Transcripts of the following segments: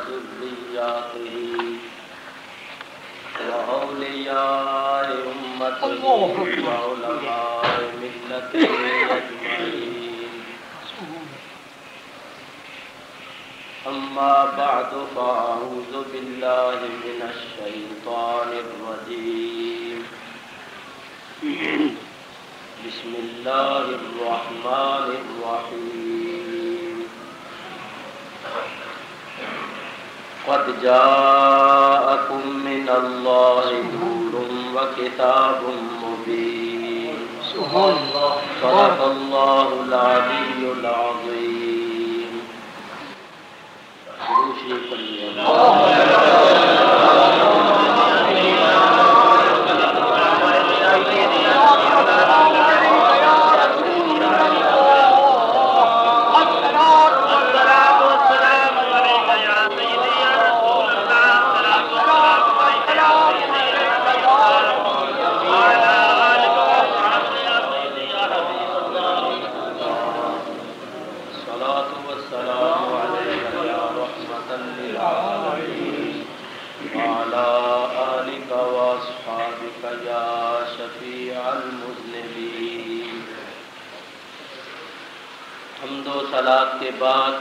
وذرياته وأولياء أمته وعلماء ملته أجمعين. أما بعد فأعوذ بالله من الشيطان الرجيم. بسم الله الرحمن الرحيم. قد جاءكم من الله نور وكتاب مبين. صدق الله العلي العظيم. حمد و صلات کے بعد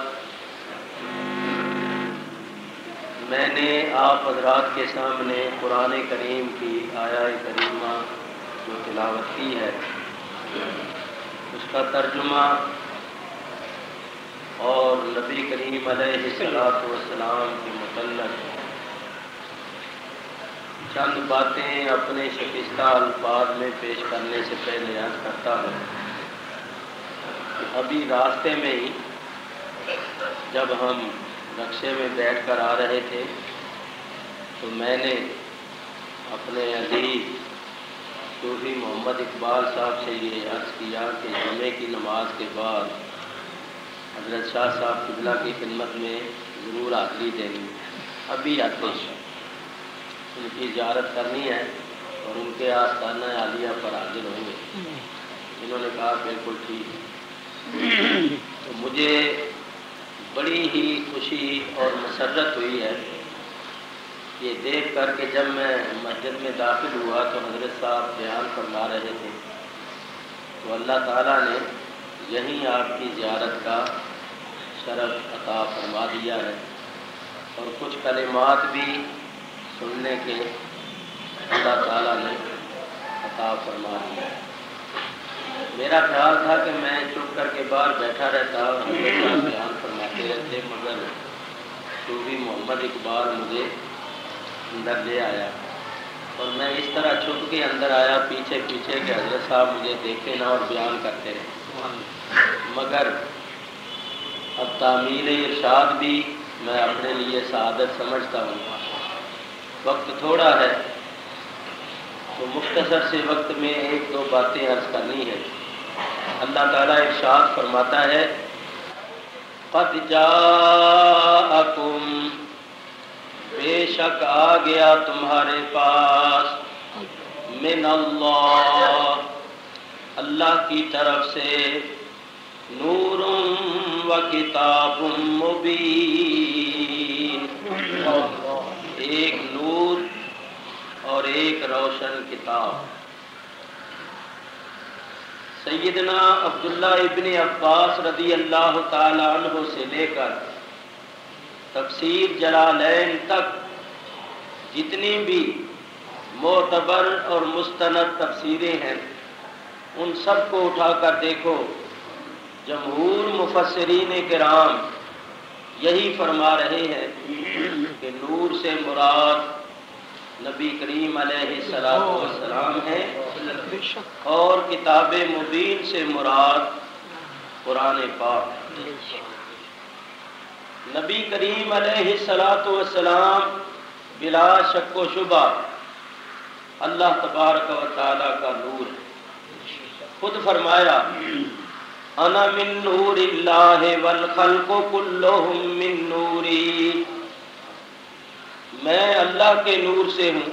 میں نے آپ حضرات کے سامنے قرآن کریم کی آیہ کریمہ جو تلاوت کی ہے اس کا ترجمہ اور نبی کریم علیہ السلام کے متعلق چند باتیں اپنے شکستہ الفاظ میں پیش کرنے سے پہلے عرض کرتا ہوں. ابھی راستے میں ہی جب ہم رکشے میں بیٹھ کر آ رہے تھے تو میں نے اپنے عزیز صوفی محمد اقبال صاحب سے یہ عرض کیا کہ جمعے کی نماز کے بعد حضرت شاہ صاحب قبلہ کی خدمت میں ضرور حاضری دینی. ابھی آتے ہیں، ان کی زیارت کرنی ہے اور ان کے آستانہ عالیہ پر حاضر ہوں گے. انہوں نے کہا بالکل ٹھیک. تو مجھے بڑی ہی خوشی اور مسرت ہوئی ہے یہ دیکھ کر کہ جب میں مسجد میں داخل ہوا تو حضرت صاحب بیان فرما رہے تھے تو اللہ تعالیٰ نے یہیں آپ کی زیارت کا شرف عطا فرما دیا ہے اور کچھ کلمات بھی سننے کے اللہ تعالیٰ نے عطا فرما دیا. میرا خیال تھا کہ میں چپ کر کے باہر بیٹھا رہتا اور بیان فرماتے رہتے، مگر صوفی محمد اقبال مجھے اندر لے آیا اور میں اس طرح چھپ کے اندر آیا پیچھے پیچھے کہ حضرت صاحب مجھے دیکھے نہ اور بیان کرتے رہے. مگر اب تعمیل ارشاد بھی میں اپنے لیے سعادت سمجھتا ہوں. وقت تھوڑا ہے تو مختصر سے وقت میں ایک دو باتیں عرض کرنی ہے. اللہ تعالیٰ ارشاد فرماتا ہے قد جاءکم، بے شک آ گیا تمہارے پاس، من اللہ، اللہ کی طرف سے، نور و کتاب مبین، ایک نور اور ایک روشن کتاب. سیدنا عبداللہ ابن عباس رضی اللہ تعالی عنہ سے لے کر تفسیر جلالین تک جتنی بھی معتبر اور مستند تفسیریں ہیں ان سب کو اٹھا کر دیکھو، جمہور مفسرین کرام یہی فرما رہے ہیں کہ نور سے مراد نبی کریم علیہ السلام ہے اور کتاب مبین سے مراد قرآن پاک. نبی کریم علیہ السلام بلا شک و شبہ اللہ تبارک و تعالی کا نور ہے. خود فرمایا انا من نور اللہ والخلق کلہم من نوری، میں اللہ کے نور سے ہوں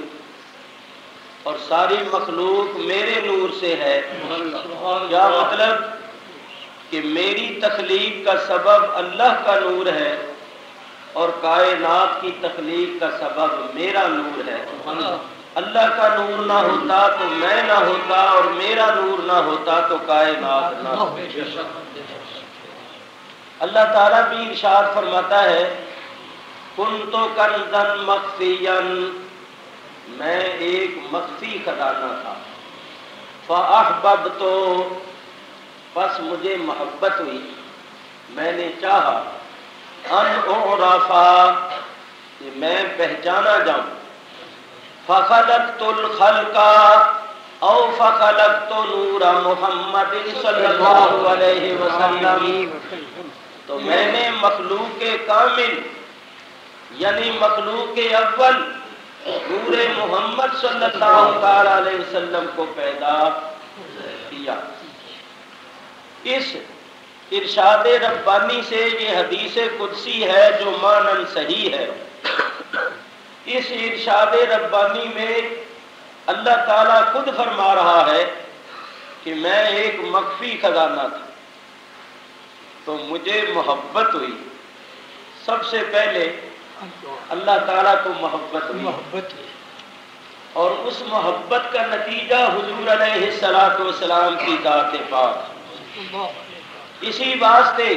اور ساری مخلوق میرے نور سے ہے. کیا مطلب کہ میری تخلیق کا سبب اللہ کا نور ہے اور کائنات کی تخلیق کا سبب میرا نور ہے۔ اللہ کا نور نہ ہوتا تو میں نہ ہوتا، اور میرا نور نہ ہوتا تو کائنات نہ ہوتی۔ اللہ تعالیٰ بھی ارشاد فرماتا ہے کنت کنزا مخفیا، میں ایک مخفی خزانہ تھا، فاحببت، پس مجھے محبت ہوئی، میں نے چاہا، ان اعرف، کہ میں پہچانا جاؤں، فخلقت الخلق او فخلقت نور محمد صلی اللہ علیہ وسلم، تو میں نے مخلوق کامل یعنی مخلوق اول نور محمد صلی اللہ تعالی علیہ وسلم کو پیدا کیا۔ اس ارشاد ربانی سے یہ حدیث قدسی ہے جو مانن صحیح ہے۔ اس ارشاد ربانی میں اللہ تعالیٰ خود فرما رہا ہے کہ میں ایک مخفی خزانہ تھا، تو مجھے محبت ہوئی۔ سب سے پہلے اللہ تعالیٰ کو محبت ہوئی، اور اس محبت کا نتیجہ حضور علیہ السلام کی ذات پاک۔ اسی واسطے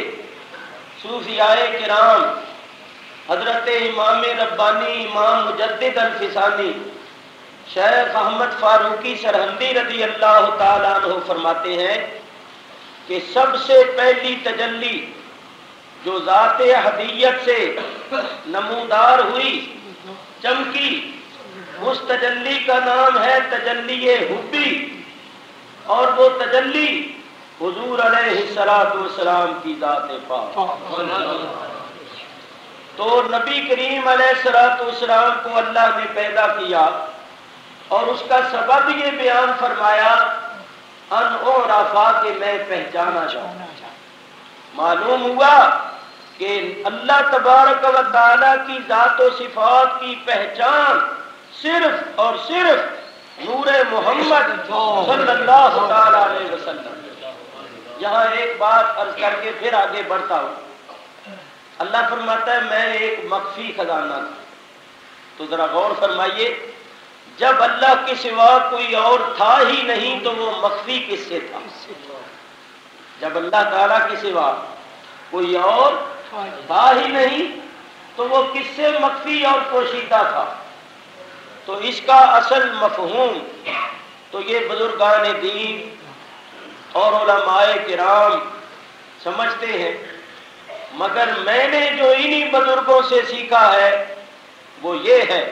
صوفیاء کرام حضرت امام ربانی امام مجدد الفسانی شیخ احمد فاروقی سرہندی رضی اللہ تعالیٰ عنہ فرماتے ہیں کہ سب سے پہلی تجلی جو ذات احدیت سے نمودار ہوئی، چمکی، اس تجلی کا نام ہے تجلی حبی، اور وہ تجلی حضور علیہ السلام کی ذات پاک۔ تو نبی کریم علیہ السلام کو اللہ نے پیدا کیا، اور اس کا سبب یہ بیان فرمایا ان اعرفا، کہ میں پہچانا جاؤں۔ معلوم ہوا کہ اللہ تبارک و تعالی کی ذات و صفات کی پہچان صرف اور صرف نور محمد صلی اللہ تعالی علیہ وسلم۔ یہاں ایک بات عرض کر کے پھر آگے بڑھتا ہوں۔ اللہ فرماتا ہے میں ایک مخفی خزانہ تھا، تو ذرا غور فرمائیے، جب اللہ کے سوا کوئی اور تھا ہی نہیں تو وہ مخفی کس سے تھا؟ جب اللہ تعالیٰ کے سوا کوئی اور تھا ہی نہیں تو وہ کس سے مخفی اور پوشیدہ تھا؟ تو اس کا اصل مفہوم تو یہ بزرگان دین اور علماء کرام سمجھتے ہیں، مگر میں نے جو انہی بزرگوں سے سیکھا ہے وہ یہ ہے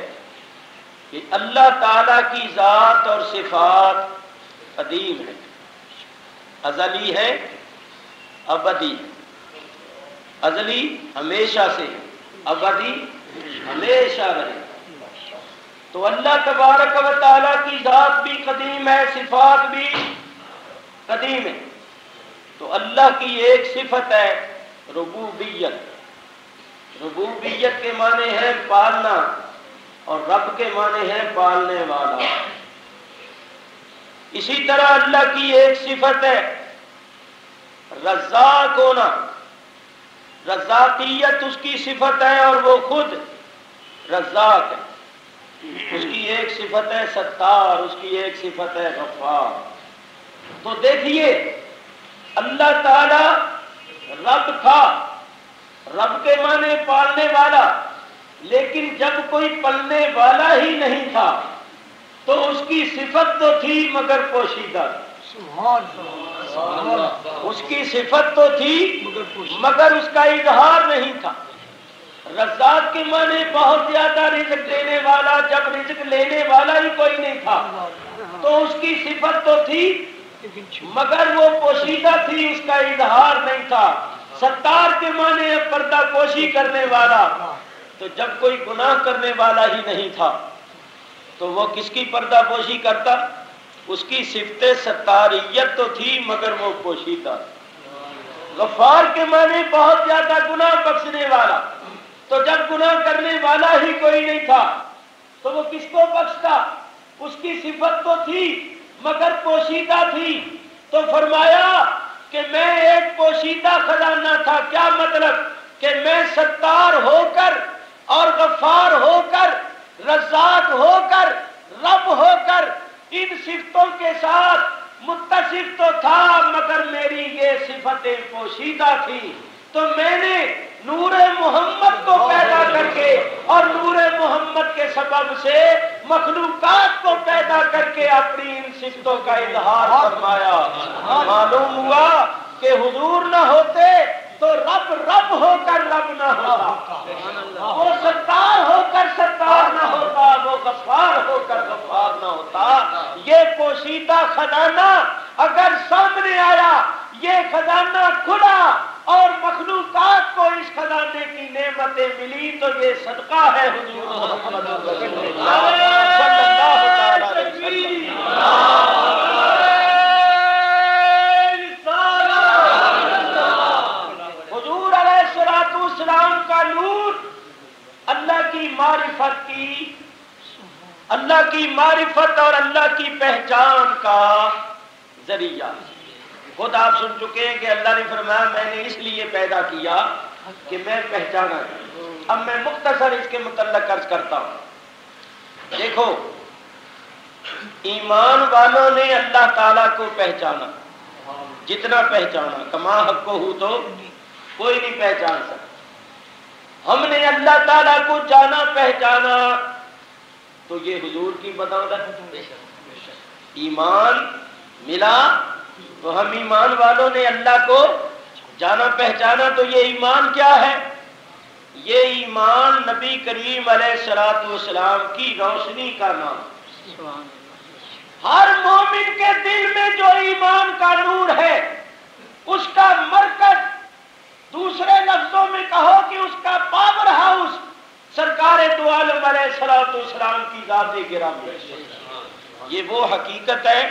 کہ اللہ تعالیٰ کی ذات اور صفات قدیم ہے، ازلی ہے، ابدی۔ ازلی ہمیشہ سے، ابدی ہمیشہ رہے۔ تو اللہ تبارک و تعالیٰ کی ذات بھی قدیم ہے، صفات بھی قدیم ہے۔ تو اللہ کی ایک صفت ہے ربوبیت۔ ربوبیت کے معنی ہے پالنا، اور رب کے معنی ہے پالنے والا۔ اسی طرح اللہ کی ایک صفت ہے رزاق ہونا، رزاقیت اس کی صفت ہے، اور وہ خود رزاق ہے۔ اس کی ایک صفت ہے ستار، اس کی ایک صفت ہے غفار۔ تو دیکھیے اللہ تعالی رب تھا، رب کے معنی پالنے والا، لیکن جب کوئی پلنے والا ہی نہیں تھا تو اس کی صفت تو تھی مگر پوشیدہ تھی۔ اس کی صفت تو تھی مگر اس کا اظہار نہیں تھا۔ رزاق کے معنی بہت زیادہ رزق دینے والا، جب رزق لینے والا ہی کوئی نہیں تھا تو اس کی صفت تو تھی مگر وہ پوشیدہ تھی، اس کا اظہار نہیں تھا۔ ستار کے معنی ہے پردہ پوشی کرنے والا، تو جب کوئی گناہ کرنے والا ہی نہیں تھا تو وہ کس کی پردہ پوشی کرتا؟ اس کی صفت ستاریت تو تھی مگر وہ پوشیدہ۔ غفار کے معنی بہت زیادہ گناہ بخشنے والا، تو جب گناہ کرنے والا ہی کوئی نہیں تھا تو وہ کس کو بخشتا؟ اس کی صفت تو تھی مگر پوشیدہ تھی۔ تو فرمایا کہ میں ایک پوشیدہ خزانہ تھا۔ کیا مطلب؟ کہ میں ستار ہو کر تھا مگر میری یہ صفتیں پوشیدہ تھی، تو میں نے نور محمد کو پیدا کر کے اور نور محمد کے سبب سے مخلوقات کو پیدا کر کے اپنی ان صفتوں کا اظہار فرمایا۔ معلوم ہوا کہ حضور نہ ہوتے تو رب رب ہو کر رب نہ ہوتا، وہ ستار ہو کر ستار نہ ہوتا، وہ غفار ہو کر غفار نہ ہوتا۔ یہ پوشیدہ خزانہ اگر سامنے آیا، یہ خزانہ کھلا اور مخلوقات کو اس خزانے کی نعمتیں ملی، تو یہ صدقہ ہے حضور محمد رسول اللہ صلی اللہ علیہ وسلم۔ اسلام کا نور اللہ کی معرفت اور اللہ کی پہچان کا ذریعہ۔ خود آپ سن چکے ہیں کہ اللہ نے فرمایا میں نے اس لیے پیدا کیا کہ میں پہچانا کروں۔ اب میں مختصر اس کے متعلق عرض کرتا ہوں۔ دیکھو، ایمان والوں نے اللہ تعالیٰ کو پہچانا، جتنا پہچانا، کما حق کو ہو تو کوئی نہیں پہچان سکتا۔ ہم نے اللہ تعالیٰ کو جانا پہچانا تو یہ حضور کی بدولت ایمان ملا، تو ہم ایمان والوں نے اللہ کو جانا پہچانا۔ تو یہ ایمان کیا ہے؟ یہ ایمان نبی کریم علیہ الصلوۃ والسلام کی روشنی کا نام۔ ہر مومن کے دل میں جو ایمان کا نور ہے، اس کا مرکز، دوسرے لفظوں میں کہو کہ اس کا پاور ہاؤس سرکار دو عالم علیہ الصلوۃ والسلام کی ذات گرامی ہے۔ یہ وہ حقیقت ہے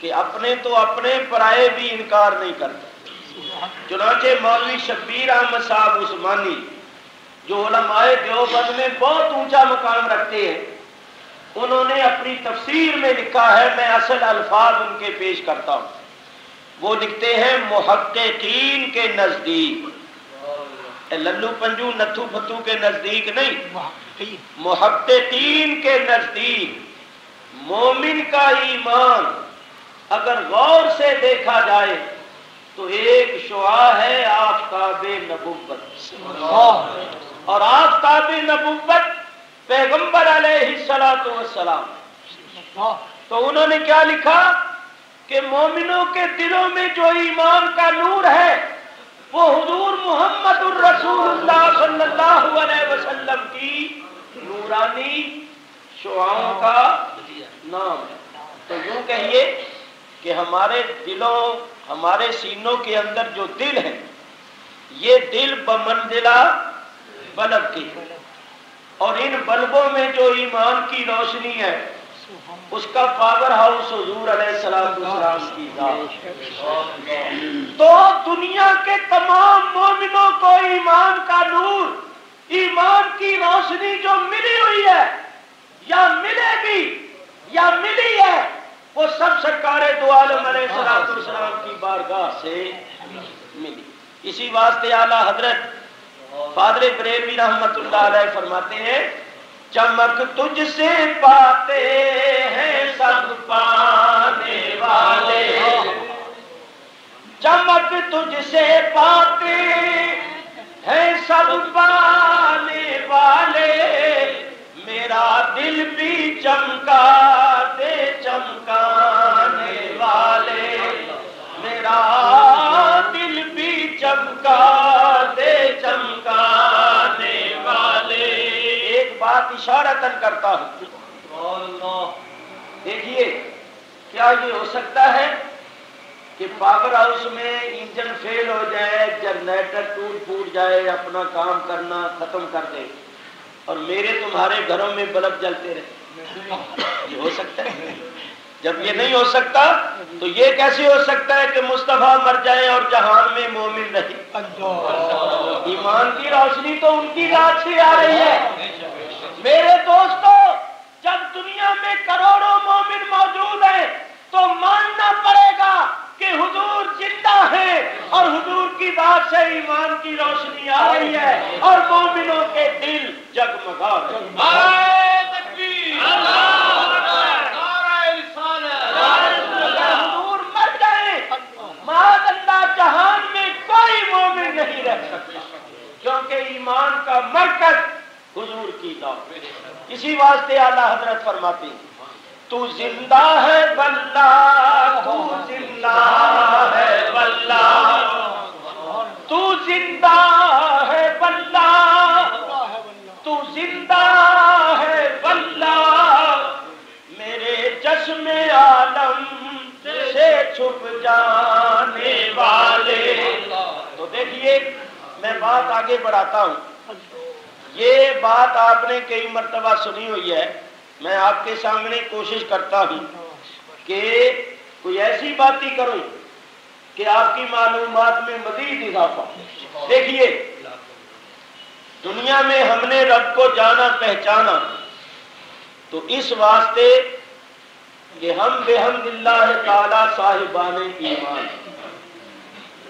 کہ اپنے تو اپنے، پرائے بھی انکار نہیں کرتے۔ چنانچہ مولوی شبیر احمد صاحب عثمانی، جو علماء دیوبند میں بہت اونچا مقام رکھتے ہیں، انہوں نے اپنی تفسیر میں لکھا ہے، میں اصل الفاظ ان کے پیش کرتا ہوں۔ وہ لکھتے ہیں محققین کے نزدیک، للو پنجو نتھو پھتو کے نزدیک نہیں، محققین کے نزدیک مومن کا ایمان اگر غور سے دیکھا جائے تو ایک شعاع ہے آفتاب نبوت، اور آفتاب نبوت پیغمبر علیہ الصلوۃ والسلام۔ تو انہوں نے کیا لکھا کہ مومنوں کے دلوں میں جو ایمان کا نور ہے وہ حضور محمد الرسول اللہ صلی اللہ علیہ وسلم کی نورانی شعاعوں کا نام ہے۔ تو یوں کہیے کہ ہمارے دلوں، ہمارے سینوں کے اندر جو دل ہے، یہ دل بمنزلہ بلب کی، اور ان بلبوں میں جو ایمان کی روشنی ہے اس کا پاور ہاؤس حضور علیہ السلام کی ذات۔ تو دنیا کے تمام مومنوں کو ایمان کا نور، ایمان کی روشنی جو ملی ہوئی ہے یا ملے گی یا ملی ہے، وہ سب سرکار دو عالم علیہ السلام کی بارگاہ سے ملی۔ اسی واسطے اعلیٰ حضرت فاضل بریلوی رحمت اللہ علیہ فرماتے ہیں، چمک تجھ سے پاتے ہیں سب پانے والے، چمک تجھ سے پاتے ہیں سب پانے والے، میرا دل بھی چمکا دے چمکانے والے، میرا دل بھی چمکا دے چمکانے والے۔ ایک بات اشارتاً کرتا ہوں، دیکھیے کیا یہ ہو سکتا ہے کہ پاور ہاؤس میں انجن فیل ہو جائے، جنریٹر ٹوٹ پھوٹ جائے، اپنا کام کرنا ختم کر دے، اور میرے تمہارے گھروں میں بلب جلتے رہے؟ یہ ہو سکتا ہے؟ جب یہ نہیں ہو سکتا تو یہ کیسے ہو سکتا ہے کہ مصطفیٰ مر جائیں اور جہان میں مومن رہے؟ ایمان کی روشنی تو ان کی ذات سے آ رہی ہے۔ میرے دوستو، جب دنیا میں کروڑوں مومن موجود ہیں تو ماننا پڑے گا کہ حضور زندہ ہیں، اور حضور کی ذات سے ایمان کی روشنی آ رہی ہے اور مومنوں کے دل جگمگا رہے ہیں۔ حضور مر جائیں رہ سکتا، کیونکہ ایمان کا مرکز حضور کی ذات۔ اسی واسطے اعلیٰ حضرت فرماتے ہیں تو زندہ ہے واللہ، تو زندہ ہے واللہ، تو زندہ ہے واللہ، تو زندہ ہے واللہ، میرے چشم عالم سے چھپ جانے والے۔ تو دیکھیے میں بات آگے بڑھاتا ہوں، یہ بات آپ نے کئی مرتبہ سنی ہوئی ہے، میں آپ کے سامنے کوشش کرتا ہوں کہ کوئی ایسی بات ہی کروں کہ آپ کی معلومات میں مزید اضافہ۔ دیکھیے دنیا میں ہم نے رب کو جانا پہچانا تو اس واسطے کہ ہم بحمد اللہ تعالی صاحبان ایمان،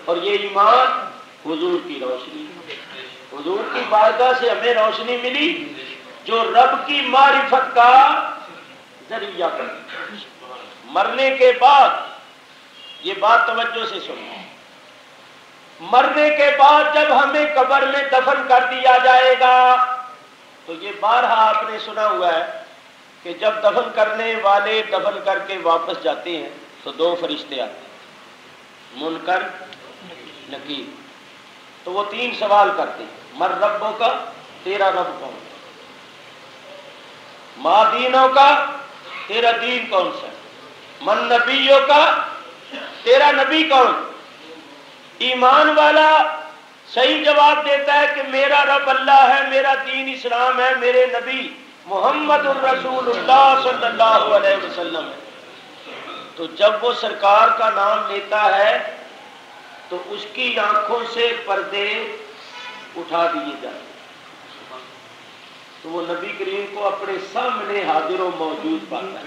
اور یہ ایمان حضور کی روشنی، حضور کی بارگاہ سے ہمیں روشنی ملی جو رب کی معرفت کا ذریعہ بنی۔ مرنے کے بعد یہ بات توجہ سے سنو، مرنے کے بعد جب ہمیں قبر میں دفن کر دیا جائے گا تو یہ بارہا آپ نے سنا ہوا ہے کہ جب دفن کرنے والے دفن کر کے واپس جاتے ہیں تو دو فرشتے آتے ہیں، منکر نکیر، تو وہ تین سوال کرتے ہیں، مر ربوں کا، تیرا رب کون، ما دینوں کا، تیرا دین کون سا، من نبیوں کا، تیرا نبی کون۔ ایمان والا صحیح جواب دیتا ہے کہ میرا رب اللہ ہے، میرا دین اسلام ہے، میرے نبی محمد الرسول اللہ صلی اللہ علیہ وسلم ہے۔ تو جب وہ سرکار کا نام لیتا ہے تو اس کی آنکھوں سے پردے اٹھا دیے جاتے ہیں، تو وہ نبی کریم کو اپنے سامنے حاضر و موجود پاتا ہے۔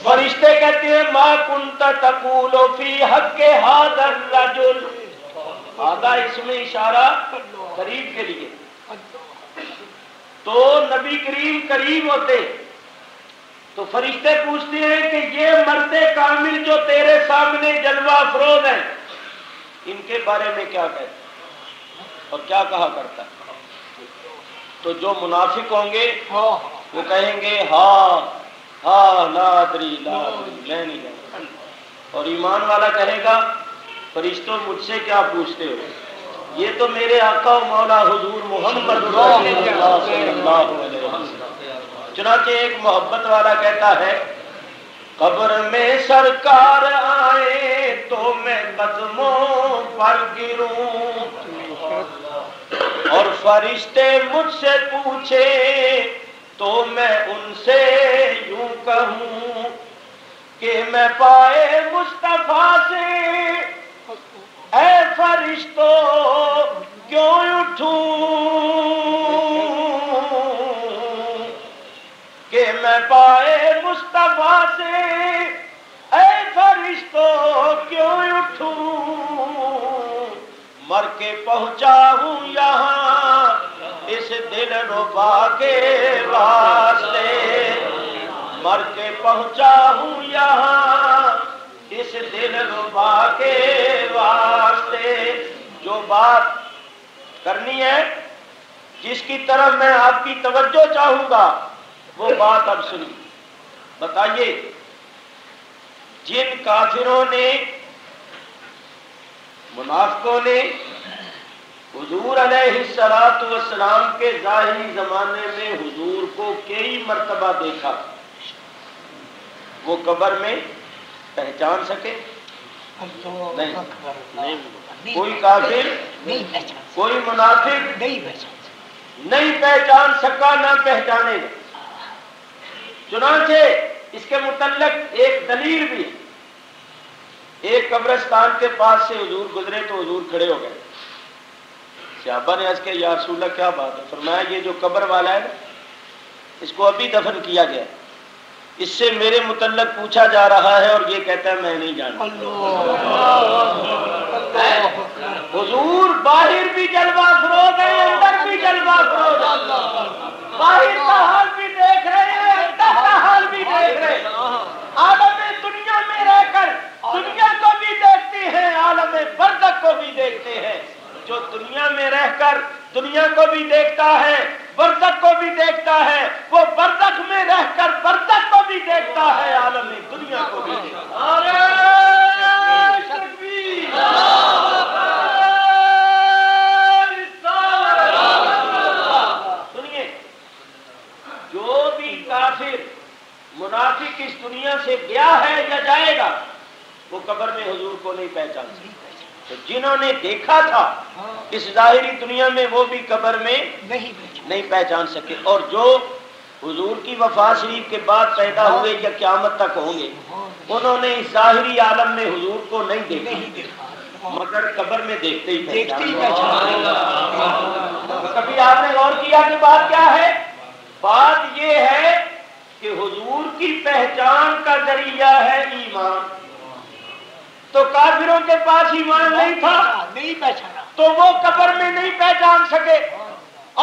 فرشتے کہتے ہیں ما کنت تقول فی حق ھذا الرجل، آدھا اس میں اشارہ قریب کے لیے، تو نبی کریم قریب ہوتے تو فرشتے پوچھتے ہیں کہ یہ مرد کامل جو تیرے سامنے جلوہ افروز ہیں ان کے بارے میں کیا کہتے ہیں اور کیا کہا کرتا ہے؟ تو جو منافق ہوں گے وہ کہیں گے ہاں ہاں لا ادری لا ادری، میں نہیں جانتا، اور ایمان والا کہے گا فرشتوں مجھ سے کیا پوچھتے ہو، یہ تو میرے آقا و مولا حضور محمد رسول اللہ صلی اللہ علیہ وسلم۔ چنانچہ ایک محبت والا کہتا ہے قبر میں سرکار آئے تو میں قدموں پر گروں، اور فرشتے مجھ سے پوچھے تو میں ان سے یوں کہوں کہ میں پائے مصطفیٰ سے اے فرشتوں کیوں اٹھوں، کہ میں پائے مصطفیٰ سے اے فرشتوں کیوں اٹھوں، مر کے پہنچا ہوں یہاں اس دل ربا کے واسطے، مر کے پہنچا ہوں یہاں اس دل ربا کے واسطے۔ جو بات کرنی ہے، جس کی طرف میں آپ کی توجہ چاہوں گا وہ بات اب سنی۔ بتائیے جن کافروں نے، منافقوں نے حضور علیہ الصلوۃ والسلام کے ظاہری زمانے میں حضور کو کئی مرتبہ دیکھا، وہ قبر میں پہچان سکے؟ نہیں، کوئی کافر، کوئی منافق نہیں پہچان سکا، نہ پہچانے گا۔ چنانچہ اس کے متعلق ایک دلیل بھی، ایک قبرستان کے پاس سے حضور گزرے تو حضور کھڑے ہو گئے، صحابہ نے عرض کیا یا رسول اللہ کیا بات ہے؟ فرمایا یہ جو قبر والا ہے اس کو ابھی دفن کیا گیا، اس سے میرے متعلق پوچھا جا رہا ہے اور یہ کہتا ہے میں نہیں جانتا۔ حضور باہر بھی جلوہ افروز ہیں، اندر بھی جلوہ افروز ہیں، باہر کا حال بھی دیکھ رہے ہیں، اندر کا حال بھی دیکھ رہے ہیں، عالم دنیا میں رہ کر دنیا کو بھی دیکھتے ہیں، عالم برزخ کو بھی دیکھتے ہیں۔ جو دنیا کو بھی دیکھتا ہے، برزخ کو بھی دیکھتا ہے، وہ برزخ میں رہ کر برزخ کو بھی دیکھتا ہے، عالم دنیا کو بھی دیکھتا ہے۔ سنیے، جو بھی کافر منافق اس دنیا سے گیا ہے یا جائے گا وہ قبر میں حضور کو نہیں پہچان سکتا۔ تو جنہوں نے دیکھا تھا اس ظاہری دنیا میں وہ بھی قبر میں نہیں پہچان سکے، اور جو حضور کی وفات شریف کے بعد پیدا ہوئے یا قیامت تک ہوں گے انہوں نے اس ظاہری عالم میں حضور کو نہیں دیکھا مگر قبر میں دیکھتے ہی پہچان۔ کبھی آپ نے غور کیا کہ بات کیا ہے؟ بات یہ ہے کہ حضور کی پہچان کا ذریعہ ہے ایمان۔ تو کافروں کے پاس ایمان نہیں تھا، نہیں پہچانا، تو وہ قبر میں نہیں پہچان سکے،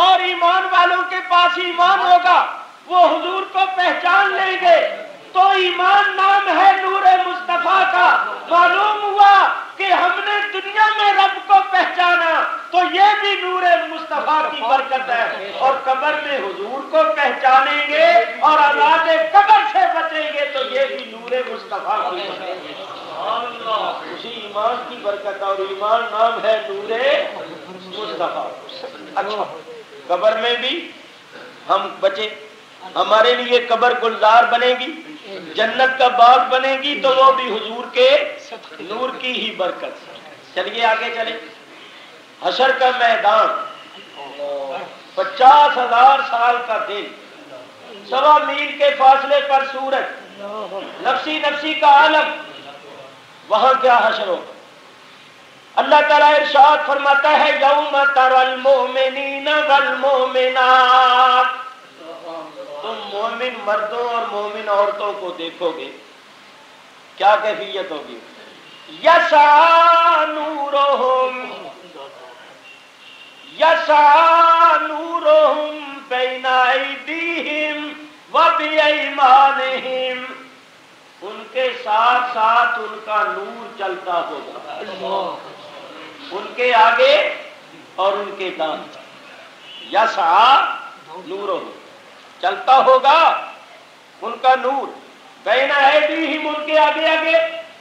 اور ایمان والوں کے پاس ایمان ہوگا وہ حضور کو پہچان لیں گے۔ تو ایمان نام ہے نور مصطفیٰ کا۔ معلوم ہوا کہ ہم نے دنیا میں رب کو پہچانا تو یہ بھی نور مصطفیٰ کی برکت ہے، اور قبر میں حضور کو پہچانیں گے اور عذاب قبر سے بچیں گے تو یہ بھی نور مصطفیٰ کی برکت ہے۔ اسی ایمان کی برکت، اور ایمان نام ہے نور مصطفیٰ۔ اچھا، قبر میں بھی ہم بچے، ہمارے لیے قبر گلزار بنے گی، جنت کا باغ بنے گی تو وہ بھی حضور کے نور کی ہی برکت۔ چلیے آگے چلیں۔ حشر کا میدان، 50,000 سال کا دن، 1.25 میل کے فاصلے پر سورج، نفسی نفسی کا عالم، وہاں کیا حشر ہوگا؟ اللہ تعالیٰ ارشاد فرماتا ہے یوم تری المؤمنین والمؤمنات، تم مومن مردوں اور مومن عورتوں کو دیکھو گے، کیا کیفیت ہوگی؟ یسعی نورہم بین ایدیہم وبایمانہم، ان کے ساتھ ساتھ ان کا نور چلتا ہوگا، ان کے آگے اور ان کے دائیں۔ یسعی نورہم، چلتا ہوگا ان کا نور، بین ایدیہم، ان کے آگے آگے،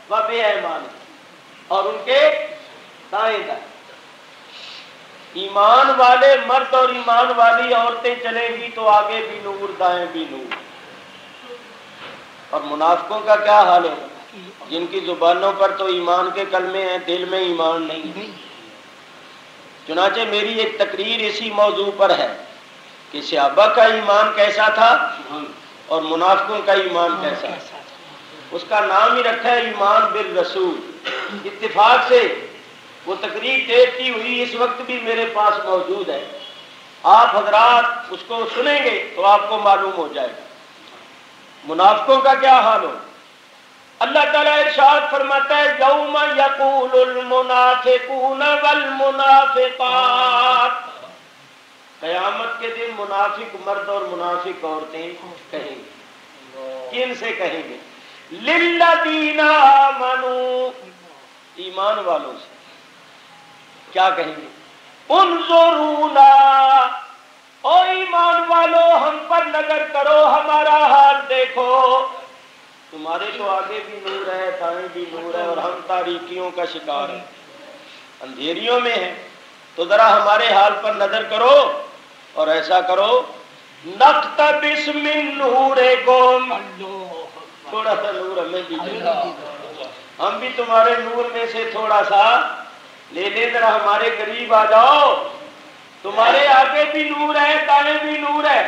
وبایمانہم، اور ان کے دائیں دائیں۔ ایمان والے مرد اور ایمان والی عورتیں چلیں گی تو آگے بھی نور دائیں بھی نور۔ اور منافقوں کا کیا حال ہے؟ جن کی زبانوں پر تو ایمان کے کلمے ہیں، دل میں ایمان نہیں۔ چنانچہ میری ایک تقریر اسی موضوع پر ہے کہ صحابہ کا ایمان کیسا تھا اور منافقوں کا ایمان کیسا تھا۔ اس کا نام ہی رکھا ہے ایمان بالرسول۔ اتفاق سے وہ تقریر ٹیپ کی ہوئی اس وقت بھی میرے پاس موجود ہے، آپ حضرات اس کو سنیں گے تو آپ کو معلوم ہو جائے گا منافقوں کا کیا حال ہو۔ اللہ تعالیٰ ارشاد فرماتا ہے یوم یقول المنافقون والمنافقات، قیامت کے دن منافق مرد اور منافق عورتیں کہیں گے، کن سے کہیں گے؟ للذین آمنوا، ایمان والوں سے کیا کہیں گے؟ انظرونا، او ایمان والو ہم پر نظر کرو، ہمارا حال دیکھو، تمہارے تو آگے بھی نور ہے، دائیں بھی نور ہے، اور ہم تاریکیوں کا شکار ہیں، اندھیریوں میں ہیں، تو ذرا ہمارے حال پر نظر کرو اور ایسا کرو نقتبس من نورکم، تھوڑا سا نور ہمیں بھی دے دو، ہم بھی تمہارے نور میں سے تھوڑا سا لے لے، ذرا ہمارے قریب آ جاؤ، تمہارے آگے بھی نور ہے، دائیں بھی نور ہے،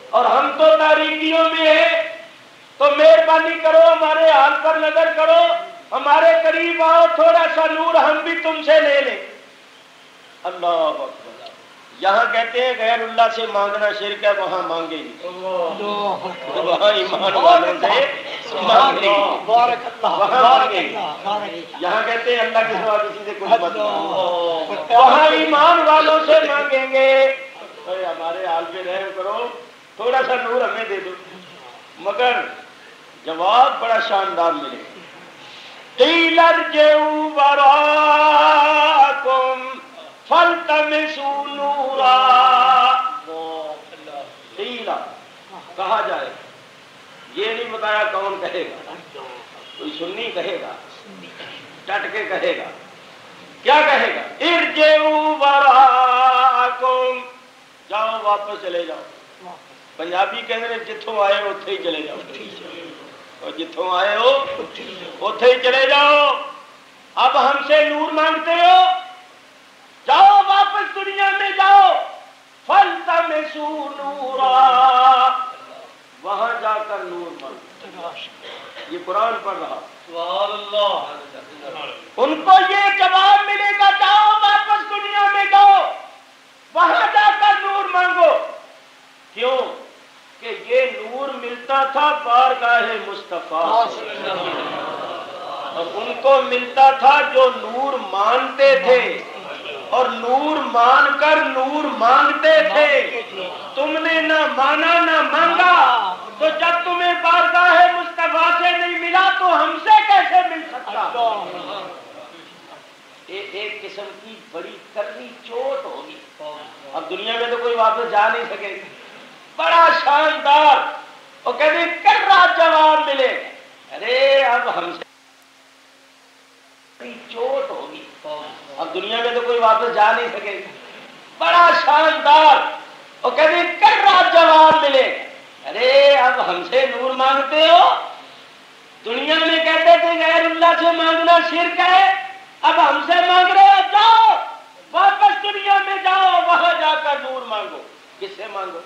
اور ہم تو تاریکیوں میں ہیں، تو مہربانی کرو ہمارے حال پر نظر کرو، ہمارے قریب آؤ، تھوڑا سا نور ہم بھی تم سے لے لیں۔ اللہ اکبر۔ یہاں کہتے ہیں غیر اللہ سے مانگنا شرک ہے، وہاں مانگے گی، وہاں ایمان والوں سے مانگے گی، وہاں مانگے گی۔ یہاں کہتے ہیں اللہ کے سوا کسی سے کوئی مت مانگو، وہاں ایمان والوں سے مانگیں گے ہمارے حال پہ رحم کرو، تھوڑا سا نور ہمیں دے دو، مگر جواب بڑا شاندار ملے گا۔ قیل ارجعوا وراءکم فالتمسوا نورا، کہا جائے، یہ نہیں بتایا کون کہے گا، کوئی سنی کہے گا، ڈٹ کے کہے گا، کیا کہے گا؟ ارجعوا وراءکم، جاؤ واپس چلے جاؤ۔ پنجابی کہتے ہیں جتوں آئے ہو اتھے ہی چلے جاؤ، اور جتوں آئے ہو اتھے ہی چلے جاؤ۔ اب ہم سے نور مانگتے ہو، جاؤ واپس دنیا میں جاؤ، فَالْتَمِسُوا نُورًا، وہاں جا کر نور مانگو۔ یہ قرآن پڑھ رہا، سبحان اللہ۔ ان کو یہ جواب ملے گا، جاؤ واپس دنیا میں جاؤ، وہاں جا کر نور مانگو۔ کیوں کہ یہ نور ملتا تھا بارگاہ مصطفیٰ سے، اور ان کو ملتا تھا جو نور مانتے تھے، اور نور مان کر نور مانگتے تھے۔ تم نے نہ مانا نہ مانگا، تو جب تمہیں بارگاہ مصطفیٰ سے نہیں ملا تو ہم سے کیسے مل سکتا؟ ایک قسم کی بڑی کرنی چوٹ ہوگی۔ اب دنیا میں تو کوئی واپس جا نہیں سکے، بڑا شاندار وہ کہتے کرا جواب ملے، ارے اب ہم سے چوٹ ہوگی، اب دنیا میں تو کوئی واپس جا نہیں سکے، بڑا شاندار وہ کہتے کرا جواب ملے، ارے اب ہم سے نور مانگتے ہو؟ دنیا میں کہتے تھے غیر اللہ سے مانگنا شرک ہے، اب ہم سے مانگ رہے ہو، جاؤ واپس دنیا میں جاؤ، وہاں جا کر نور مانگو۔ کس سے مانگو؟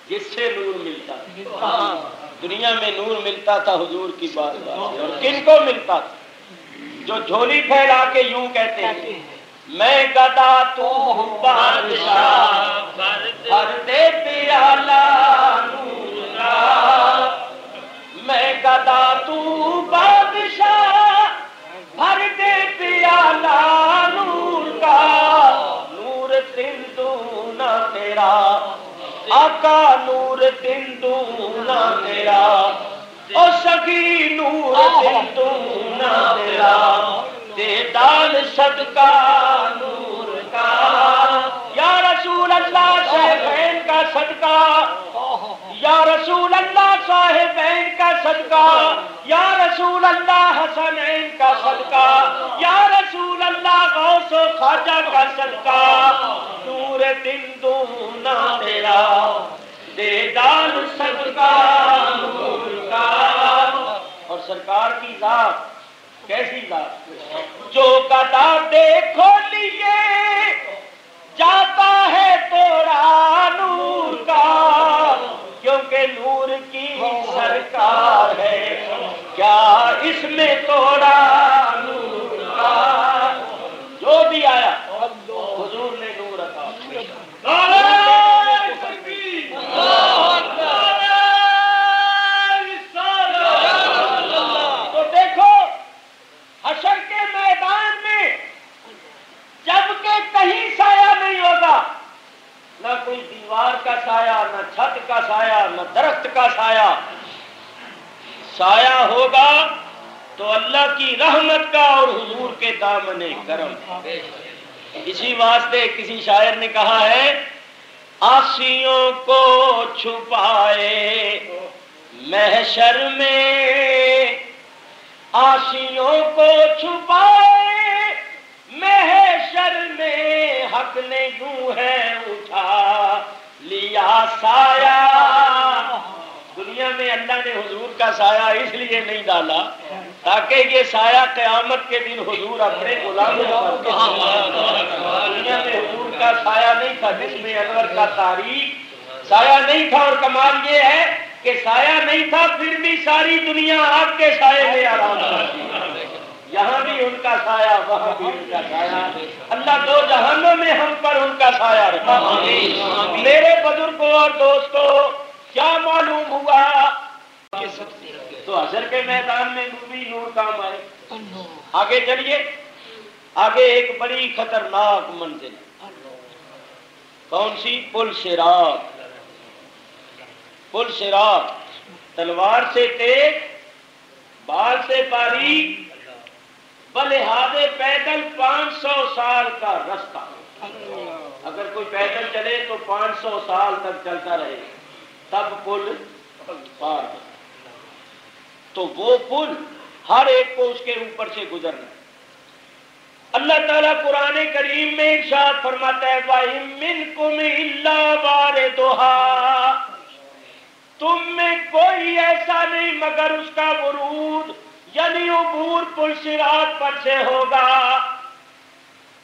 جس سے نور ملتا تھا۔ دنیا میں نور ملتا تھا حضور کی بارگاہ سے، اور کن کو ملتا تھا؟ جو جھولی پھیلا کے یوں کہتے ہیں، میں گدا تو بادشاہ، بھر دے پیالہ نور کا، میں گدا تو بادشاہ، بھر دے پیالہ نور کا، نور دل دونا تیرا آقا، نور دل دونا تیرا، او سخی نور دل دونا تیرا، دے دال صدقہ نور کا، یا رسول اللہ صاحبین کا صدقہ، یا رسول اللہ صاحبین کا صدقہ، یا رسول اللہ حسنین کا صدقہ، یا رسول اللہ غوث و خواجہ کا صدقہ، نور دل دونا تیرا، دے دال صدقہ نور کا۔ اور سرکار کی ذات کیسی ذات؟ جو گدا دیکھو لیے جاتا ہے توڑا نور کا، کیونکہ نور کی سرکار ہے، کیا اس میں توڑا نور کا؟ جو بھی آیا حضور نے نور عطا کیا۔ تو دیکھو حشر کے میدان میں جب کہ کہیں سایہ نہیں ہوگا، نہ کوئی دیوار کا سایہ، نہ چھت کا سایہ، نہ درخت کا سایہ، سایہ ہوگا تو اللہ کی رحمت کا اور حضور کے دامن کرم۔ اسی واسطے کسی شاعر نے کہا ہے، آسیوں کو چھپائے محشر میں، آسیوں کو چھپائے محشر میں، حق نے یوں ہے اٹھا لیا سایہ۔ دنیا میں اللہ نے حضور کا سایہ اس لیے نہیں ڈالا تاکہ یہ سایہ قیامت کے دن حضور اپنے غلاموں پر، دنیا میں حضور کا سایہ نہیں تھا، جس میں انور کا تاریخ سایہ نہیں تھا، اور کمال یہ ہے کہ سایہ نہیں تھا پھر بھی ساری دنیا آپ کے سائے میں آرام کرتی ہے، یہاں بھی ان کا سایہ، وہاں بھی ان کا سایہ، اللہ دو جہانوں میں ہم پر ان کا سایہ رکھا۔ میرے بزرگوں اور دوستوں، کیا معلوم ہوا؟ تو حشر کے میدان میں بھی نور کام آئے۔ آگے چلیے، آگے ایک بڑی خطرناک منزل، کون سی؟ پل صراط۔ پل صراط تلوار سے تیز، بال سے باریک، بلحاظ پیدل 500 سال کا رستہ۔ اگر کوئی پیدل چلے تو 500 سال تک چلتا رہے، تب پل پار ہو۔ تو وہ پل ہر ایک کو اس کے اوپر سے گزرنا ہے۔ اللہ تعالیٰ قرآن کریم میں ارشاد فرماتا ہے وَإِن مِّنكُمْ إِلَّا وَارِدُهَا، تم میں کوئی ایسا نہیں مگر اس کا ورود یعنی عبور پل صراط پر سے ہوگا،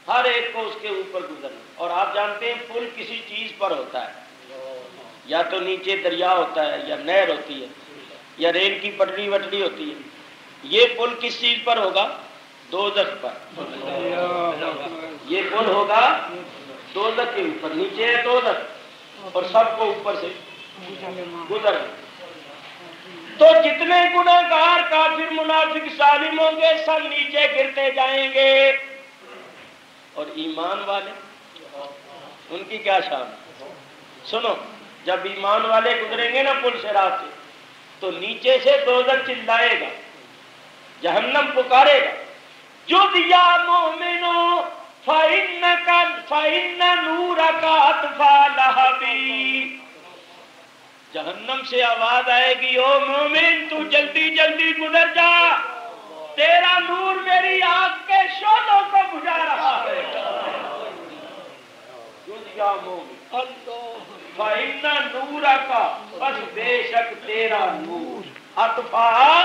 ہر ایک کو اس کے اوپر گزرنا۔ اور آپ جانتے ہیں پل کسی چیز پر ہوتا ہے، یا تو نیچے دریا ہوتا ہے، یا نہر ہوتی ہے، یا ریل کی پٹری وٹری ہوتی ہے۔ یہ پل کس چیز پر ہوگا؟ دوزخ پر۔ یہ پل ہوگا دوزخ کے اوپر، نیچے ہے دوزخ اور سب کو اوپر سے گزر۔ تو جتنے گناہگار کافر منافق ظالم ہوں گے سب نیچے گرتے جائیں گے، اور ایمان والے ان کی کیا شان؟ سنو، جب ایمان والے گزریں گے نا پل صراط سے تو نیچے سے دوزخ چلائے گا، جہنم پکارے گا جد یا مومنو فإن نورک اطفیٰ لہبی۔ جہنم سے آواز آئے گی او مومن تو جلدی جلدی گزر جا، تیرا نور میری آنکھ کے شعلوں کو بجھا رہا ہے۔ جد یا مومن فإن نورک، بس بے شک تیرا نور، اطفیٰ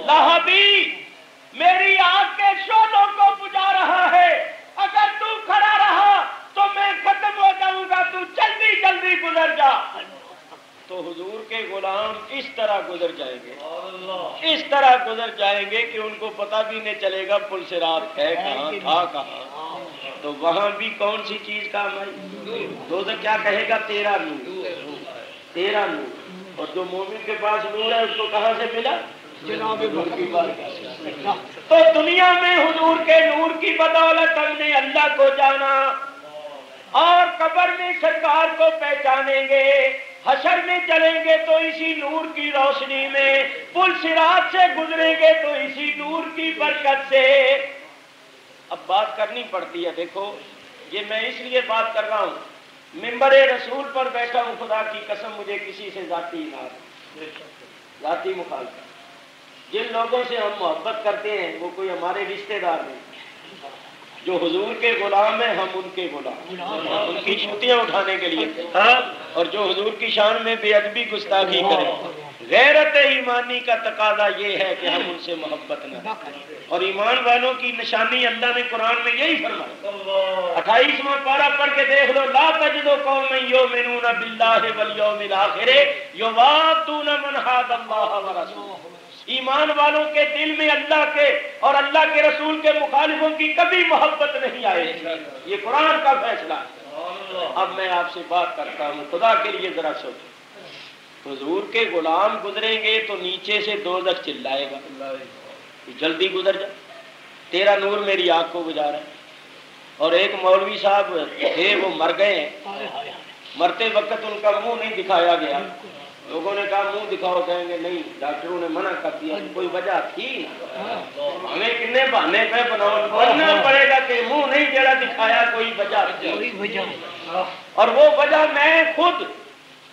لہبی، میری آنکھ کے شعلوں کو بجھا رہا ہے۔ اگر تو کھڑا رہا تو میں ختم ہو جاؤں گا، تو جلدی جلدی گزر جا۔ تو حضور کے غلام اس طرح گزر جائیں گے، اس طرح گزر جائیں گے کہ ان کو پتہ بھی نہیں چلے گا پل صراط ہے کہاں، تھا کہاں۔ تو وہاں بھی کون سی چیز کام آئی؟ دوزخ کیا کہے گا؟ تیرا نور، تیرا نور۔ اور جو مومن کے پاس نور ہے اس کو کہاں سے ملا؟ جناب نور کی بارگاہ۔ تو دنیا میں حضور کے نور کی بدولت ہم نے اللہ کو جانا، اور قبر میں سرکار کو پہچانیں گے، حشر میں چلیں گے تو اسی نور کی روشنی میں، پل صراط سے گزریں گے تو اسی نور کی برکت سے۔ اب بات کرنی پڑتی ہے، دیکھو یہ میں اس لیے بات کر رہا ہوں، ممبر رسول پر بیٹھا ہوں، خدا کی قسم مجھے کسی سے ذاتی انار، ذاتی مخالفت۔ جن لوگوں سے ہم محبت کرتے ہیں وہ کوئی ہمارے رشتہ دار نہیں، جو حضور کے غلام ہیں ہم ان کے غلام، ان کی چھٹیاں اٹھانے کے لیے، ہاں، اور جو حضور کی شان میں بے ادبی گستاخی کریں، غیرت ایمانی کا تقاضا یہ ہے کہ ہم ان سے محبت نہ کریں۔ اور ایمان والوں کی نشانی اللہ نے قرآن میں یہی فرمایا، 28واں پارہ پڑھ کے دیکھ لو، لا تجد قوما یؤمنون باللہ والیوم الآخر یوادون من حاد اللہ ورسولہ۔ ایمان والوں کے دل میں اللہ کے اور اللہ کے رسول کے مخالفوں کی کبھی محبت نہیں آئے گی، یہ قرآن کا فیصلہ ہے۔ اب میں آپ سے بات کرتا ہوں، خدا کے لیے ذرا سوچو، حضور کے غلام گزریں گے تو نیچے سے دوزخ چلائے گا، جلدی گزر جا، تیرا نور میری آنکھ کو بجھا رہا ہے۔ اور ایک مولوی صاحب تھے، وہ مر گئے ہیں، مرتے وقت ان کا منہ نہیں دکھایا گیا، لوگوں نے کہا منہ دکھاؤ، کہیں گے نہیں ڈاکٹروں نے منع کر دیا، کوئی وجہ تھی نا، ہمیں کتنے بہانے پہ بننا پڑے گا کہ منہ نہیں جڑا دکھایا، کوئی وجہ تھی۔ اور وہ وجہ میں خود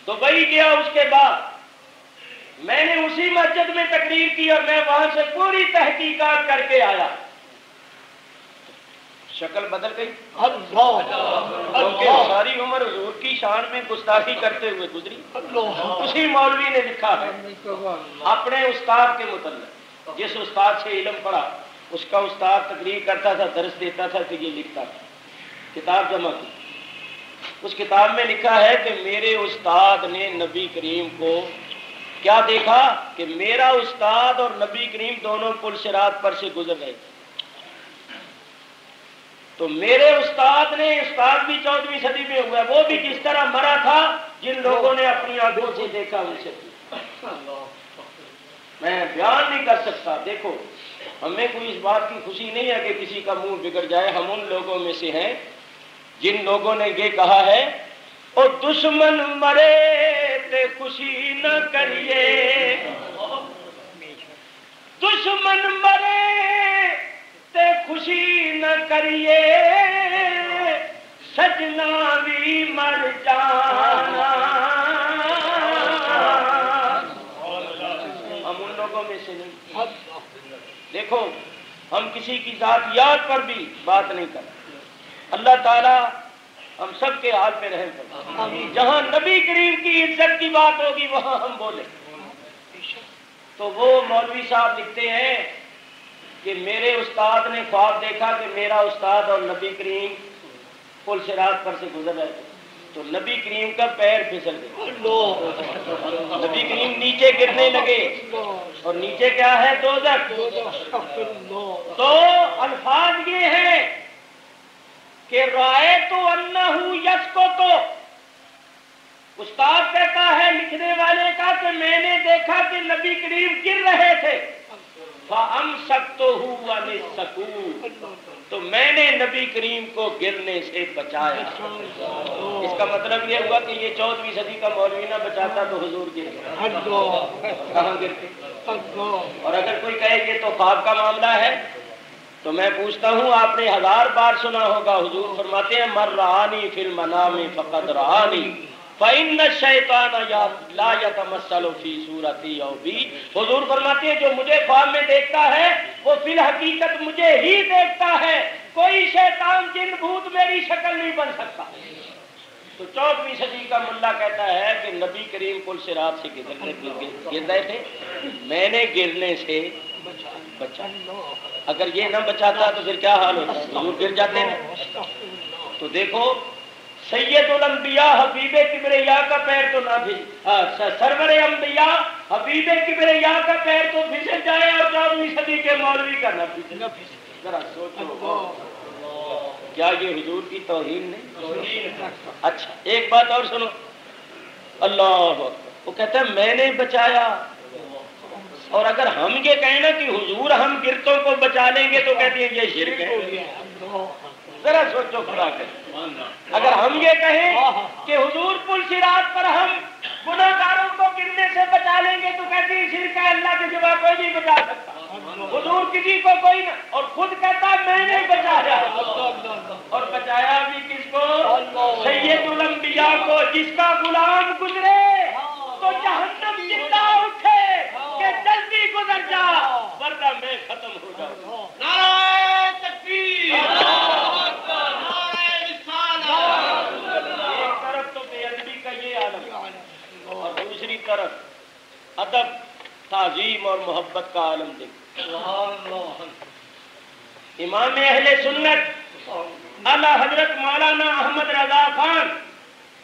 دبئی گیا، اس کے بعد میں نے اسی مسجد میں تقریر کی اور میں وہاں سے پوری تحقیقات کر کے آیا، شکل بدل گئی، کیونکہ ساری عمر حضور کی شان میں گستاخی کرتے ہوئے گزری۔ اسی مولوی نے لکھا ہے اپنے استاد کے متعلق، جس استاد سے علم پڑھا اس کا استاد تقریر کرتا تھا، درس دیتا تھا کہ یہ لکھتا تھا، کتاب جمع کی، اس کتاب میں لکھا ہے کہ میرے استاد نے نبی کریم کو کیا دیکھا کہ میرا استاد اور نبی کریم دونوں پل صراط پر سے گزر رہے، تو میرے استاد نے، استاد بھی 14ویں صدی میں ہوا، وہ بھی جس طرح مرا تھا جن لوگوں نے اپنی آنکھوں سے دیکھا ان سے میں بیان نہیں کر سکتا۔ دیکھو ہمیں کوئی اس بات کی خوشی نہیں ہے کہ کسی کا منہ بگڑ جائے، ہم ان لوگوں میں سے ہیں جن لوگوں نے یہ کہا ہے او دشمن مرے تے خوشی نہ کریے، دشمن مرے تے خوشی نہ کریے، سجنا بھی مر جانا دیکھو ہم کسی کی ذاتیات پر بھی بات نہیں کرتے. اللہ تعالیٰ ہم سب کے حال پہ رحم کرے. جہاں نبی کریم کی عزت کی بات ہوگی وہاں ہم بولیں. تو وہ مولوی صاحب لکھتے ہیں کہ میرے استاد نے خواب دیکھا کہ میرا استاد اور نبی کریم پل صراط پر سے گزر رہے تھے تو نبی کریم کا پیر پھسل گیا. نبی کریم نیچے گرنے لگے اور نیچے کیا ہے؟ دوزخ. تو الفاظ یہ ہیں کہ رأیت انہ یسقط. استاد کہتا ہے لکھنے والے کا کہ میں نے دیکھا کہ نبی کریم گر رہے تھے. فَأَمْسَكْتُهُ وَنِسَّكُوا. تو میں نے نبی کریم کو گرنے سے بچایا. اس کا مطلب یہ ہوا کہ یہ 14ویں صدی کا مولوی نہ بچاتا تو حضور گر گئے. کہاں گرتے؟ اور اگر کوئی کہے کہ تو خواب کا معاملہ ہے تو میں پوچھتا ہوں آپ نے 1000 بار سنا ہوگا حضور فرماتے ہیں مَن رَآنِی فِی الْمَنَامِ فَقَدْ رَآنِی فَإِنَّ الشَّیطَانَ لَا يَتَمَثَّلُ فِی صُورَتِی أَوْ بِی. حضور فرماتے ہیں جو مجھے خواب میں دیکھتا ہے وہ فی الحقیقت مجھے ہی دیکھتا ہے. کوئی شیطان جن بھوت میری شکل نہیں بن سکتا. تو 14ویں صدی کا ملا کہتا ہے کہ نبی کریم پل صراط سے گر رہے تھے میں نے گرنے سے بچا. اگر یہ نہ بچاتا تو پھر کیا حال ہوتا؟ حضور گر جاتے ہیں. تو دیکھو سید الانبیاء حبیب کبریا کا پیر تو نہ بھی سرور انبیاء حبیب کبریا کا پیر تو پھسل جائے اور 14ویں صدی کے مولوی کا نہ پھسل. ذرا سوچو کیا یہ حضور کی توہین نہیں؟ اچھا ایک بات اور سنو. اللہ اکبر. وہ کہتا ہے میں نے بچایا. اور اگر ہم یہ کہیں نا کہ حضور ہم گرتوں کو بچا لیں گے تو کہتے ہیں یہ شرک ہے. ذرا سوچو خدا کر. اگر ہم یہ کہیں کہ حضور پل صراط پر ہم گناہگاروں کو گرنے سے بچا لیں گے تو کہتے ہیں شرک ہے. اللہ کے سوا کوئی نہیں بچا سکتا. حضور کسی کو کوئی نہ اور خود کہتا میں نے بچایا. اور بچایا بھی کس کو؟ سید الانبیاء کو. جس کا غلام گزرے تو جہنم زندہ اٹھے کہ جلدی گزر جا ورنہ میں ختم ہو جاؤں. نعرہ تکبیر. ایک طرف تو بے ادبی کا یہ عالم اور دوسری طرف ادب تعظیم اور محبت کا عالم دیکھ. امام اہل سنت اعلیٰ حضرت مولانا احمد رضا خان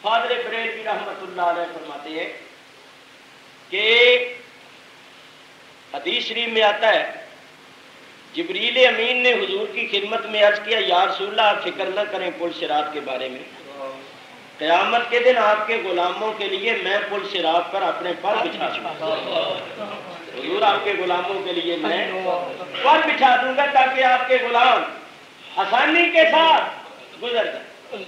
فاضل بریلوی رحمۃ اللہ علیہ فرماتے ہیں کہ حدیث شریف میں آتا ہے جبریل امین نے حضور کی خدمت میں عرض کیا یا رسول اللہ آپ فکر نہ کریں پل صراط کے بارے میں. قیامت کے دن آپ کے غلاموں کے لیے میں پل صراط پر اپنے پر بچھا دوں گا. حضور آپ کے غلاموں کے لیے میں پر بچھا دوں گا تاکہ آپ کے غلام آسانی کے ساتھ گزر جائیں.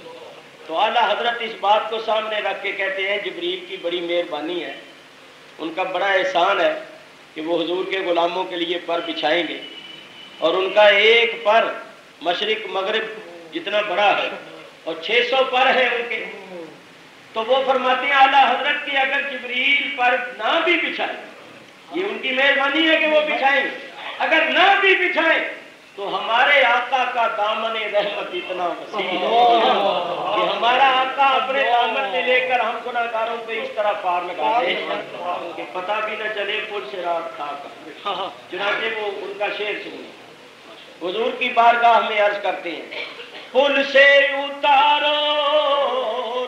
تو اعلیٰ حضرت اس بات کو سامنے رکھ کے کہتے ہیں جبریل کی بڑی مہربانی ہے ان کا بڑا احسان ہے کہ وہ حضور کے غلاموں کے لیے پر بچھائیں گے اور ان کا ایک پر مشرق مغرب جتنا بڑا ہے اور 600 پر ہے ان کے. تو وہ فرماتے ہیں اعلیٰ حضرت کی اگر جبریل پر نہ بھی بچھائے یہ ان کی مہربانی ہے کہ وہ بچھائیں اگر نہ بھی بچھائیں تو ہمارے آقا کا دامن رحمت اتنا وسیع ہے کہ ہمارا آقا اپنے دامن میں لے کر ہم گناہگاروں پہ اس طرح پار لگا دے کہ پتہ بھی نہ چلے پل صراط تھا. چنانچہ وہ ان کا شعر سنیں. حضور کی بارگاہ میں عرض کرتے ہیں پل سے اتارو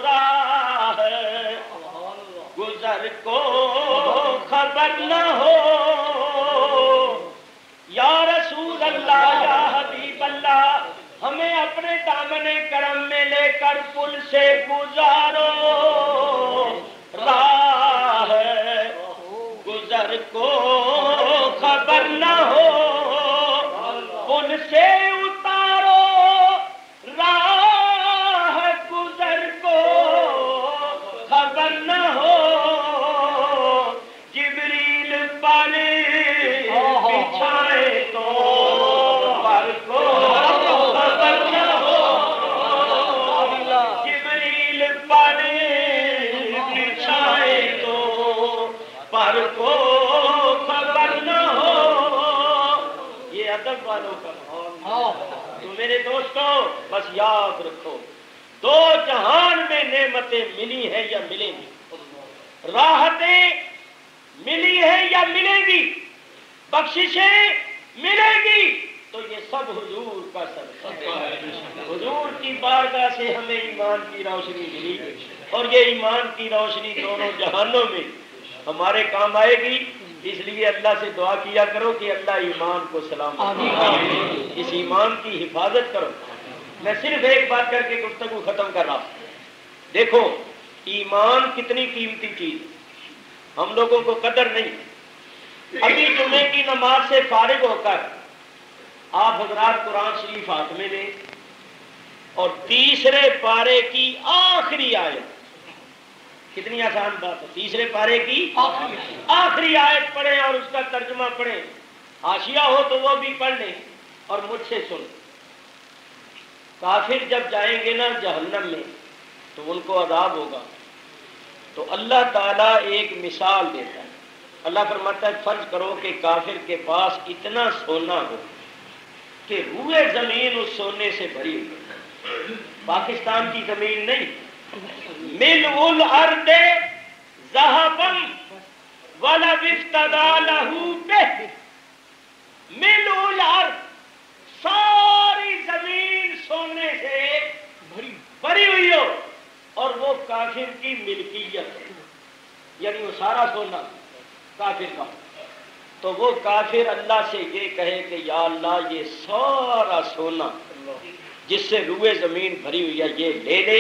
راہ گزر کو خبر نہ ہو یا رسول اللہ یا حبیب اللہ ہمیں اپنے دامن کرم میں لے کر پل سے گزارو راہ گزر کو خبر نہ ہو پل سے اتارو راہ گزر کو خبر نہ ہو جبریل پر بچھائے تو پر کو خبر نہ ہو جبریل پر بچھائے تو پر کو خبر نہ ہو. یہ والوں کا ماحول۔ تو میرے دوستو بس یاد رکھو، دو جہان میں نعمتیں ملی ہیں یا ملیں گی، راحتیں ملی ہیں یا ملیں گی، بخششیں ملیں گی، تو یہ سب حضور کا صدقہ ہے۔ حضور کی بارگاہ سے ہمیں ایمان کی روشنی ملی، اور یہ ایمان کی روشنی دونوں جہانوں میں ہمارے کام آئے گی۔ اس لیے اللہ سے دعا کیا کرو کہ اللہ ایمان کو سلامت کرے، اس ایمان کی حفاظت کرو۔ میں صرف ایک بات کر کے گفتگو ختم کر رہا ہوں۔ دیکھو ایمان کتنی قیمتی چیز، ہم لوگوں کو قدر نہیں۔ ابھی جمعے کی نماز سے فارغ ہو کر آپ حضرات قرآن شریف ہاتھ میں لیں اور تیسرے پارے کی آخری آیت، کتنی آسان بات ہے، تیسرے پارے کی آخری آیت پڑھیں اور اس کا ترجمہ پڑھیں، حاشیہ ہو تو وہ بھی پڑھ لیں اور مجھ سے سن۔ کافر جب جائیں گے نا جہنم میں تو ان کو عذاب ہوگا، تو اللہ تعالیٰ ایک مثال دیتا ہے۔ اللہ فرماتا ہے فرض کرو کہ کافر کے پاس اتنا سونا ہو کہ روئے زمین اس سونے سے بھری ہوئی، پاکستان کی زمین نہیں، ملء الارض ذهبا ولو افتدى له به، ملء الارض ساری زمین سونے سے بھری ہوئی ہو اور وہ کافر کی ملکیت ہے، یعنی وہ سارا سونا کافر کا، تو وہ کافر اللہ سے یہ کہے کہ یا اللہ یہ سارا سونا جس سے روئے زمین بھری ہوئی ہے یہ لے لے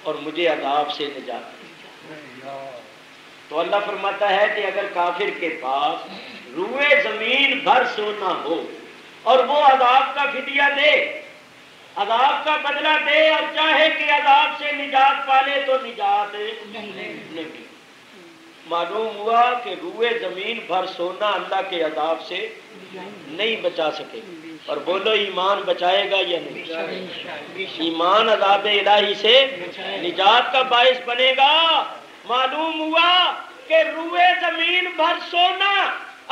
اور مجھے عذاب سے نجات دے۔ تو اللہ فرماتا ہے کہ اگر کافر کے پاس روئے زمین بھر سونا ہو اور وہ عذاب کا فدیہ دے، عذاب کا بدلہ دے اور چاہے کہ عذاب سے نجات پالے تو نجات نہیں۔ معلوم ہوا کہ روئے زمین بھر سونا اللہ کے عذاب سے نہیں بچا سکے، اور بولو ایمان بچائے گا یا نہیں؟ ایمان عذاب الہی سے نجات کا باعث بنے گا۔ معلوم ہوا کہ روئے زمین بھر سونا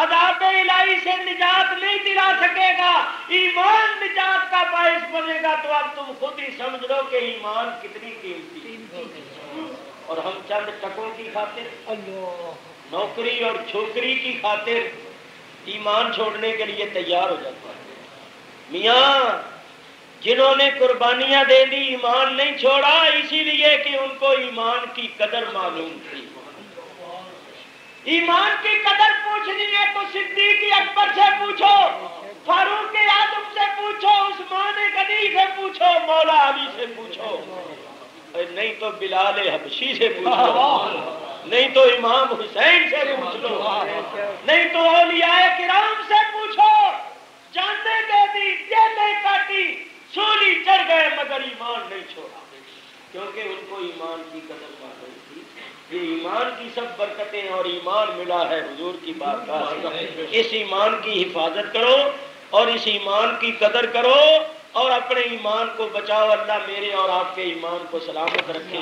عذاب الہی سے نجات نہیں دلا سکے گا، ایمان نجات کا باعث بنے گا۔ تو اب تم خود ہی سمجھ لو کہ ایمان کتنی قیمتی ہے، اور ہم چند ٹکوں کی خاطر، نوکری اور چھوکری کی خاطر ایمان چھوڑنے کے لیے تیار ہو جاتا ہے۔ میاں جنہوں نے قربانیاں دے دی ایمان نہیں چھوڑا، اسی لیے کہ ان کو ایمان کی قدر معلوم تھی۔ ایمان کی قدر پوچھنی ہے تو صدیق اکبر سے پوچھو، فاروق اعظم سے پوچھو، عثمان غنی سے پوچھو، مولا علی سے پوچھو، نہیں تو بلال حبشی سے پوچھ لو، نہیں تو امام حسین سے پوچھ لو، نہیں تو اولیاء کرام سے پوچھو۔ جاننے دے دی، جیلیں کاٹی، سولی چڑھ گئے مگر ایمان نہیں چھوڑا، کیونکہ ان کو ایمان کی قدر معلوم تھی۔ یہ ایمان کی سب برکتیں اور ایمان ملا ہے حضور کی بارگاہ سے۔ اس ایمان کی حفاظت کرو اور اس ایمان کی قدر کرو اور اپنے ایمان کو بچاؤ۔ اللہ میرے اور آپ کے ایمان کو سلامت رکھے۔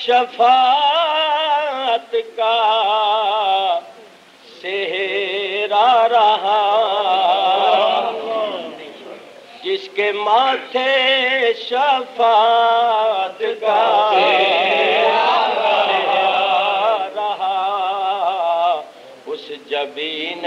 شفاعت کا سہرا رہا، جس کے ماتھے شفاعت کا سہرا رہا، اس جبین